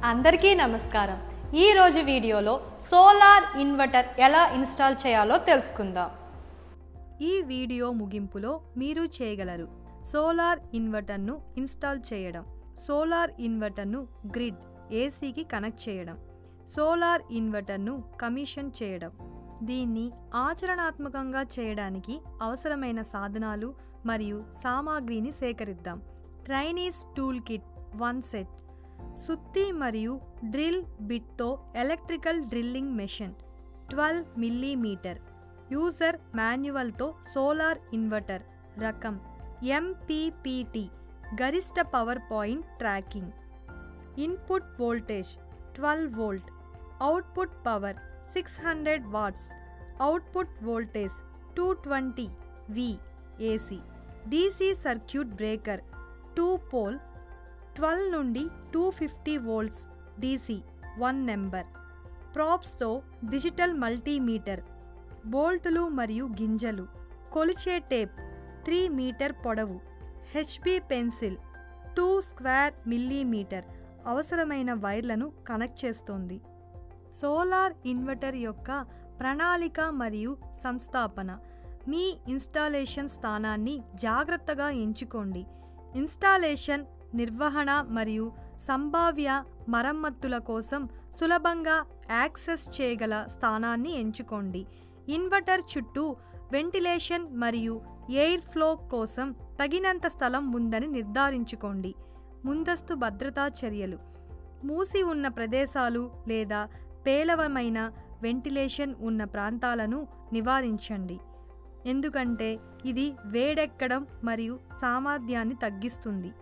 అందరికీ నమస్కారం। ఈ రోజు వీడియోలో సోలార్ ఇన్వర్టర్ ఎలా ఇన్స్టాల్ చేయాలో తెలుసుకుందాం। ఈ వీడియో ముగింపులో మీరు చేయగలరు సోలార్ ఇన్వర్టర్ను ఇన్స్టాల్ చేయడం, సోలార్ ఇన్వర్టర్ను గ్రిడ్ ఏసీకి కనెక్ట్ చేయడం, సోలార్ ఇన్వర్టర్ను కమిషన్ చేయడం। దీన్ని ఆచరణాత్మకంగా చేయడానికి అవసరమైన సాధనాలు మరియు సామాగ్రిని సేకరిద్దాం। ట్రైనీస్ టూల్ కిట్ 1 సెట్, సుత్తి మరియు డ్రిల్ బిట్తో electrical drilling machine 12 millimetre, user మాన్యువల్తో సోలార్ ఇన్వర్టర్ రకం MPPT, గరిష్ట power point tracking, input voltage 12 volt, output power 600 watts, output voltage 220 V AC, DC circuit breaker 2 pole 12 నుండి 250 వోల్ట్స్ DC 1 నెంబర్, ప్రాప్స్తో digital multimeter, బోల్టులు మరియు గింజలు, కొలిచే టేప్ 3 మీటర్ పొడవు, HB పెన్సిల్ 2 స్క్వేర్ మిల్లీమీటర్ అవసరమైన వైర్లను కనెక్ట్ చేస్తోంది। సోలార్ ఇన్వర్టర్ యొక్క ప్రణాళిక మరియు సంస్థాపన। మీ ఇన్స్టాలేషన్ స్థానాన్ని జాగ్రత్తగా ఎంచుకోండి। ఇన్స్టాలేషన్, నిర్వహణ మరియు సంభావ్య మరమ్మతుల కోసం సులభంగా యాక్సెస్ చేయగల స్థానాన్ని ఎంచుకోండి। ఇన్వర్టర్ చుట్టూ వెంటిలేషన్ మరియు ఎయిర్ ఫ్లో కోసం తగినంత స్థలం ఉందని నిర్ధారించుకోండి। ముందస్తు భద్రతా చర్యలు: మూసి ఉన్న ప్రదేశాలు లేదా పేలవమైన వెంటిలేషన్ ఉన్న ప్రాంతాలను నివారించండి, ఎందుకంటే ఇది వేడెక్కడం మరియు సామర్థ్యాన్ని తగ్గిస్తుంది।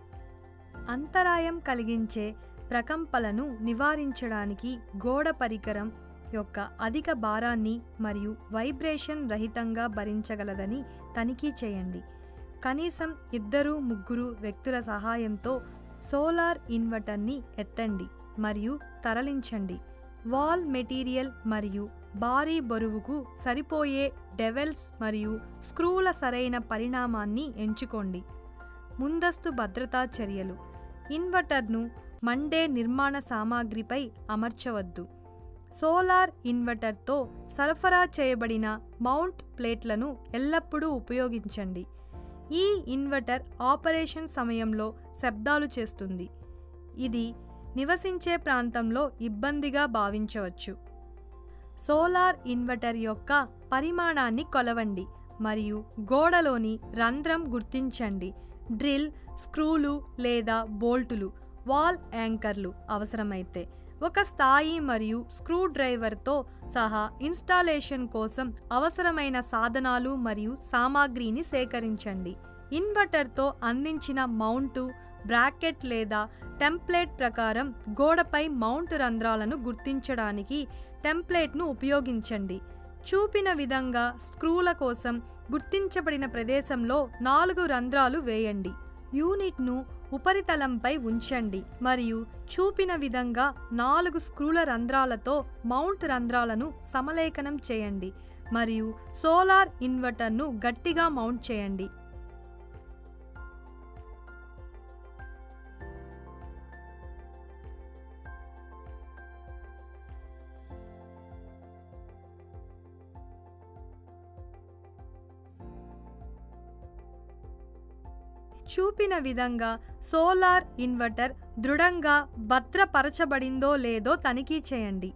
అంతరాయం కలిగించే ప్రకంపనలను నివారించడానికి గోడ పరికరం యొక్క అధిక భారాన్ని మరియు వైబ్రేషన్ రహితంగా భరించగలదని తనిఖీ చేయండి। కనీసం 2-3 వ్యక్తుల సహాయంతో సోలార్ ఇన్వర్టర్ని ఎత్తండి మరియు తరలించండి। వాల్ మెటీరియల్ మరియు భారీ బరువుకు సరిపోయే డెవెల్స్ మరియు స్క్రూల సరైన పరిమాణాన్ని ఎంచుకోండి। ముందస్తు భద్రతా చర్యలు: ఇన్వర్టర్ను మండే నిర్మాణ సామాగ్రిపై అమర్చవద్దు। సోలార్ ఇన్వర్టర్తో సరఫరా చేయబడిన మౌంట్ ప్లేట్లను ఎల్లప్పుడూ ఉపయోగించండి। ఈ ఇన్వర్టర్ ఆపరేషన్ సమయంలో శబ్దాలు చేస్తుంది, ఇది నివసించే ప్రాంతంలో ఇబ్బందిగా భావించవచ్చు। సోలార్ ఇన్వర్టర్ యొక్క పరిమాణాన్ని కొలవండి మరియు గోడలోని రంధ్రం గుర్తించండి। డ్రిల్, స్క్రూలు లేదా బోల్టులు, వాల్ యాంకర్లు అవసరమైతే ఒక స్థాయి మరియు స్క్రూ డ్రైవర్తో సహా ఇన్స్టాలేషన్ కోసం అవసరమైన సాధనాలు మరియు సామాగ్రిని సేకరించండి। ఇన్వర్టర్తో అందించిన మౌంటు, బ్రాకెట్ లేదా టెంప్లేట్ ప్రకారం గోడపై మౌంట్ రంధ్రాలను గుర్తించడానికి టెంప్లేట్ను ఉపయోగించండి। చూపిన విధంగా స్క్రూల కోసం గుర్తించబడిన ప్రదేశంలో 4 రంధ్రాలు వేయండి। యూనిట్ను ఉపరితలంపై ఉంచండి మరియు చూపిన విధంగా 4 స్క్రూల రంధ్రాలతో మౌంట్ రంధ్రాలను సమలేఖనం చేయండి మరియు సోలార్ ఇన్వర్టర్ను గట్టిగా మౌంట్ చేయండి। చూపిన విధంగా సోలార్ ఇన్వర్టర్ దృఢంగా భద్రపరచబడిందో లేదో తనిఖీ చేయండి।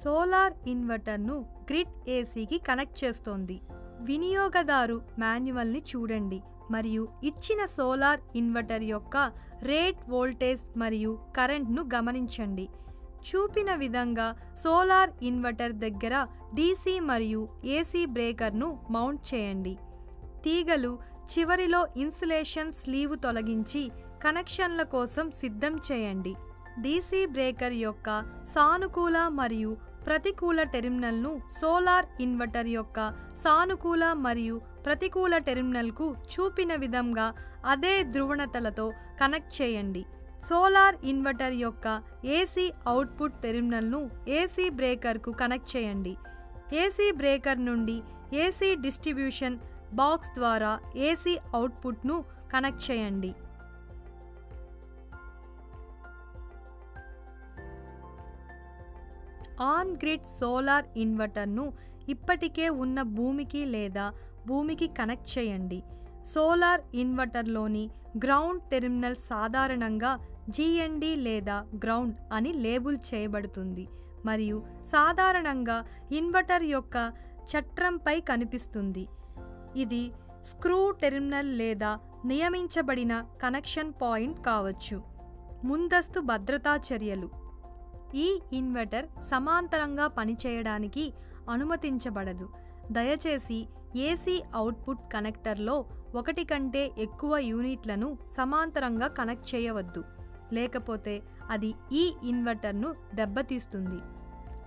సోలార్ ఇన్వర్టర్ను గ్రిడ్ ఏసీకి కనెక్ట్ చేస్తోంది। వినియోగదారు మాన్యువల్ని చూడండి మరియు ఇచ్చిన సోలార్ ఇన్వర్టర్ యొక్క రేట్ వోల్టేజ్ మరియు కరెంట్ను గమనించండి। చూపిన విధంగా సోలార్ ఇన్వర్టర్ దగ్గర DC మరియు AC బ్రేకర్ను మౌంట్ చేయండి। తీగలు చివరిలో ఇన్సులేషన్ స్లీవ్ తొలగించి కనెక్షన్ల కోసం సిద్ధం చేయండి। DC బ్రేకర్ యొక్క సానుకూల మరియు ప్రతికూల టెర్మినల్ను సోలార్ ఇన్వర్టర్ యొక్క సానుకూల మరియు ప్రతికూల టెర్మినల్కు చూపిన విధంగా అదే ధ్రువణతలతో కనెక్ట్ చేయండి। సోలార్ ఇన్వర్టర్ యొక్క AC అవుట్పుట్ టెర్మినల్ను AC బ్రేకర్కు కనెక్ట్ చేయండి। AC బ్రేకర్ నుండి AC డిస్ట్రిబ్యూషన్ బాక్స్ ద్వారా AC అవుట్పుట్ను కనెక్ట్ చేయండి। ఆన్ గ్రిడ్ సోలార్ ఇన్వర్టర్ను ఇప్పటికే ఉన్న భూమికి లేదా భూమికి కనెక్ట్ చేయండి. సోలార్ ఇన్వర్టర్లోని గ్రౌండ్ టెర్మినల్ సాధారణంగా GND లేదా గ్రౌండ్ అని లేబుల్ చేయబడుతుంది మరియు సాధారణంగా ఇన్వర్టర్ యొక్క చట్రంపై కనిపిస్తుంది. ఇది స్క్రూ టెర్మినల్ లేదా నియమించబడిన కనెక్షన్ పాయింట్ కావచ్చు. ముందస్తు భద్రతా చర్యలు. ఈ ఇన్వర్టర్ సమాంతరంగా పనిచేయడానికి అనుమతించబడదు. దయచేసి AC అవుట్పుట్ కనెక్టర్లో ఒకటి కంటే ఎక్కువ యూనిట్లను సమాంతరంగా కనెక్ట్ చేయవద్దు, లేకపోతే అది ఈ ఇన్వర్టర్ను దెబ్బతీస్తుంది.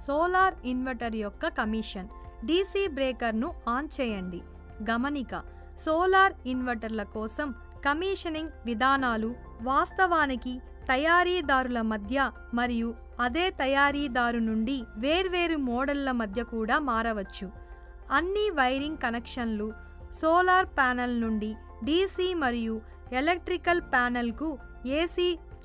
సోలార్ ఇన్వర్టర్ యొక్క కమిషన్. DC బ్రేకర్ను ఆన్ చేయండి. గమనిక: సోలార్ ఇన్వర్టర్ల కోసం కమిషనింగ్ విధానాలు వాస్తవానికి తయారీదారుల మధ్య మరియు అదే తయారీదారు నుండి వేర్వేరు మోడళ్ల మధ్య కూడా మారవచ్చు. అన్ని వైరింగ్ కనెక్షన్లు సోలార్ ప్యానెల్ నుండి DC మరియు ఎలక్ట్రికల్ ప్యానెల్కు AC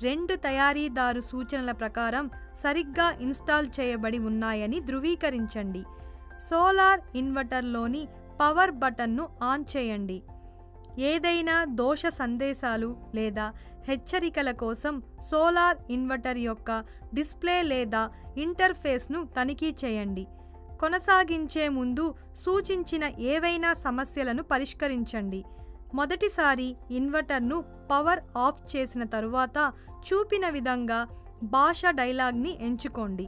రెండు తయారీదారు సూచనల ప్రకారం సరిగ్గా ఇన్స్టాల్ చేయబడి ఉన్నాయని ధృవీకరించండి. సోలార్ ఇన్వర్టర్లోని పవర్ బటన్ను ఆన్ చేయండి. ఏదైనా దోష సందేశాలు లేదా హెచ్చరికల కోసం సోలార్ ఇన్వర్టర్ యొక్క డిస్ప్లే లేదా ఇంటర్ఫేస్ను తనిఖీ చేయండి. కొనసాగించే ముందు సూచించిన ఏవైనా సమస్యలను పరిష్కరించండి. మొదటిసారి ఇన్వర్టర్ను పవర్ ఆఫ్ చేసిన తరువాత చూపిన విధంగా భాష డైలాగ్ని ఎంచుకోండి.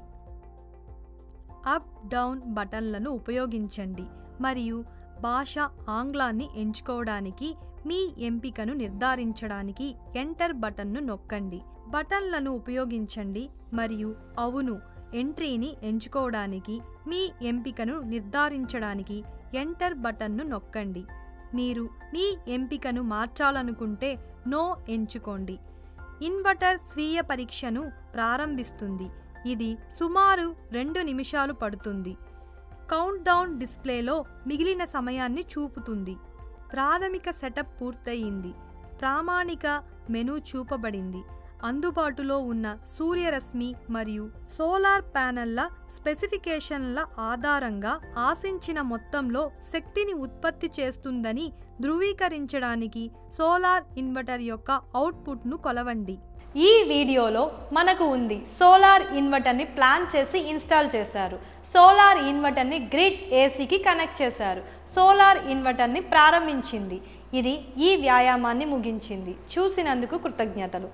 అప్ డౌన్ బటన్లను ఉపయోగించండి మరియు భాష ఆంగ్లాన్ని ఎంచుకోవడానికి మీ ఎంపికను నిర్ధారించడానికి ఎంటర్ బటన్ను నొక్కండి. బటన్లను ఉపయోగించండి మరియు అవును ఎంట్రీని ఎంచుకోవడానికి మీ ఎంపికను నిర్ధారించడానికి ఎంటర్ బటన్ను నొక్కండి. మీరు మీ ఎంపికను మార్చాలనుకుంటే నో ఎంచుకోండి. ఇన్వర్టర్ స్వీయ పరీక్షను ప్రారంభిస్తుంది. ఇది సుమారు 2 నిమిషాలు పడుతుంది. కౌంట్డౌన్ డిస్ప్లేలో మిగిలిన సమయాన్ని చూపుతుంది. ప్రాథమిక సెటప్ పూర్తయింది. ప్రామాణిక మెనూ చూపబడింది. అందుబాటులో ఉన్న సూర్యరశ్మి మరియు సోలార్ ప్యానెళ్ల స్పెసిఫికేషన్ల ఆధారంగా ఆశించిన మొత్తంలో శక్తిని ఉత్పత్తి చేస్తుందని ధృవీకరించడానికి సోలార్ ఇన్వర్టర్ యొక్క అవుట్పుట్ను కొలవండి. ఈ వీడియోలో మనకు ఉంది సోలార్ ఇన్వర్టర్ని ప్లాన్ చేసి ఇన్స్టాల్ చేశారు. సోలార్ ఇన్వర్టర్ని గ్రిడ్ ACకి కనెక్ట్ చేశారు. సోలార్ ఇన్వర్టర్ని ప్రారంభించింది. ఇది ఈ వ్యాయామాన్ని ముగించింది. చూసినందుకు కృతజ్ఞతలు.